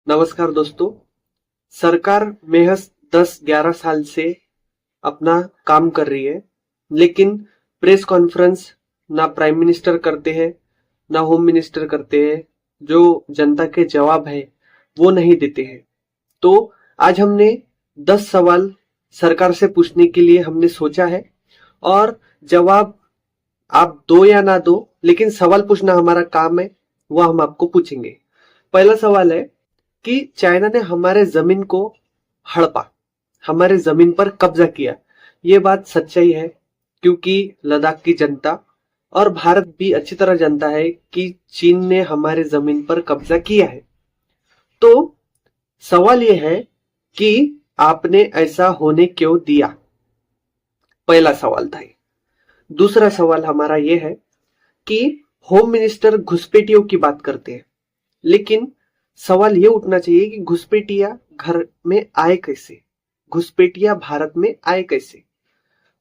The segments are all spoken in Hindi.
नमस्कार दोस्तों। सरकार महज 10-11 साल से अपना काम कर रही है, लेकिन प्रेस कॉन्फ्रेंस ना प्राइम मिनिस्टर करते हैं, ना होम मिनिस्टर करते हैं। जो जनता के जवाब है वो नहीं देते हैं। तो आज हमने 10 सवाल सरकार से पूछने के लिए हमने सोचा है, और जवाब आप दो या ना दो, लेकिन सवाल पूछना हमारा काम है, वो हम आपको पूछेंगे। पहला सवाल है कि चाइना ने हमारे जमीन को हड़पा, हमारे जमीन पर कब्जा किया। ये बात सच्चाई है, क्योंकि लद्दाख की जनता और भारत भी अच्छी तरह जानता है कि चीन ने हमारे जमीन पर कब्जा किया है। तो सवाल यह है कि आपने ऐसा होने क्यों दिया। पहला सवाल था ये। दूसरा सवाल हमारा यह है कि होम मिनिस्टर घुसपैठियों की बात करते हैं, लेकिन सवाल ये उठना चाहिए कि घुसपैठिया घर में आए कैसे, घुसपैठिया भारत में आए कैसे,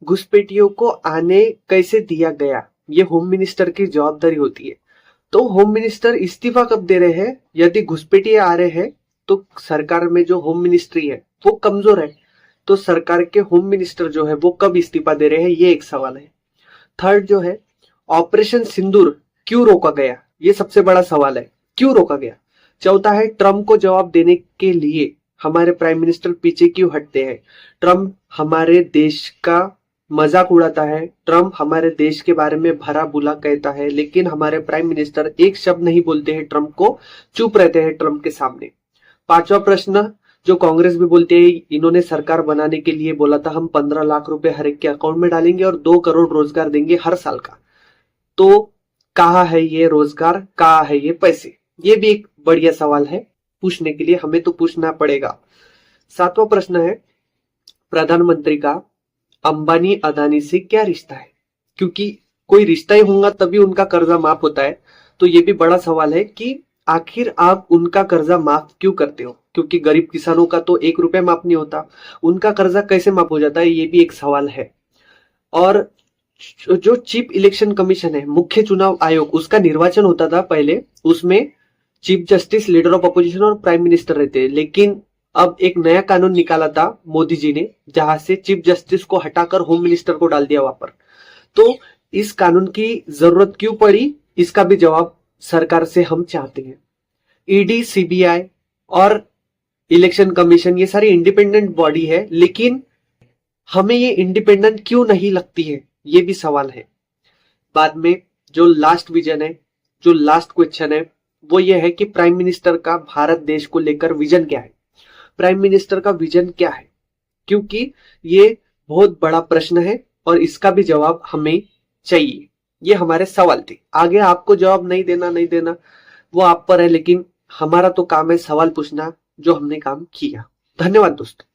घुसपैठियों को आने कैसे दिया गया। ये होम मिनिस्टर की जवाबदारी होती है। तो होम मिनिस्टर इस्तीफा कब दे रहे हैं? यदि घुसपैठिया आ रहे हैं तो सरकार में जो होम मिनिस्ट्री है वो कमजोर है, तो सरकार के होम मिनिस्टर जो है वो कब इस्तीफा दे रहे हैं, ये एक सवाल है। थर्ड जो है, ऑपरेशन सिंदूर क्यों रोका गया, ये सबसे बड़ा सवाल है, क्यों रोका गया। चौथा है, ट्रम्प को जवाब देने के लिए हमारे प्राइम मिनिस्टर पीछे क्यों हटते हैं। ट्रम्प हमारे देश का मजाक उड़ाता है, ट्रम्प हमारे देश के बारे में भला बुरा कहता है, लेकिन हमारे प्राइम मिनिस्टर एक शब्द नहीं बोलते हैं ट्रम्प को, चुप रहते हैं ट्रम्प के सामने। पांचवा प्रश्न, जो कांग्रेस भी बोलते हैं, इन्होंने सरकार बनाने के लिए बोला था हम 15 लाख रुपए हर एक के अकाउंट में डालेंगे और 2 करोड़ रोजगार देंगे हर साल का। तो कहाँ है ये रोजगार, कहाँ है ये पैसे? ये भी एक बढ़िया सवाल है पूछने के लिए, हमें तो पूछना पड़ेगा। सातवां प्रश्न है, प्रधानमंत्री का अंबानी अदानी से क्या रिश्ता है, क्योंकि कोई रिश्ता ही होगा तभी उनका कर्जा माफ होता है। तो ये भी बड़ा सवाल है कि आखिर आप उनका कर्जा माफ क्यों करते हो, क्योंकि गरीब किसानों का तो 1 रुपया माफ नहीं होता, उनका कर्जा कैसे माफ हो जाता है, ये भी एक सवाल है। और जो चीफ इलेक्शन कमीशन है, मुख्य चुनाव आयोग, उसका निर्वाचन होता था पहले, उसमें chief justice, leader of opposition और प्राइम मिनिस्टर रहते हैं। लेकिन अब एक नया कानून निकाला था मोदी जी ने, जहां से चीफ जस्टिस को हटाकर होम मिनिस्टर को डाल दिया वहां पर। तो इस कानून की जरूरत क्यों पड़ी, इसका भी जवाब सरकार से हम चाहते हैं। ईडी, सीबीआई और इलेक्शन कमीशन ये सारी इंडिपेंडेंट बॉडी है, लेकिन हमें ये इंडिपेंडेंट क्यों नहीं लगती है, ये भी सवाल है। बाद में जो लास्ट विजन है, जो लास्ट क्वेश्चन है, वो ये है कि प्राइम मिनिस्टर का भारत देश को लेकर विजन क्या है, प्राइम मिनिस्टर का विजन क्या है, क्योंकि ये बहुत बड़ा प्रश्न है और इसका भी जवाब हमें चाहिए। ये हमारे सवाल थे। आगे आपको जवाब नहीं देना वो आप पर है, लेकिन हमारा तो काम है सवाल पूछना, जो हमने काम किया। धन्यवाद दोस्तों।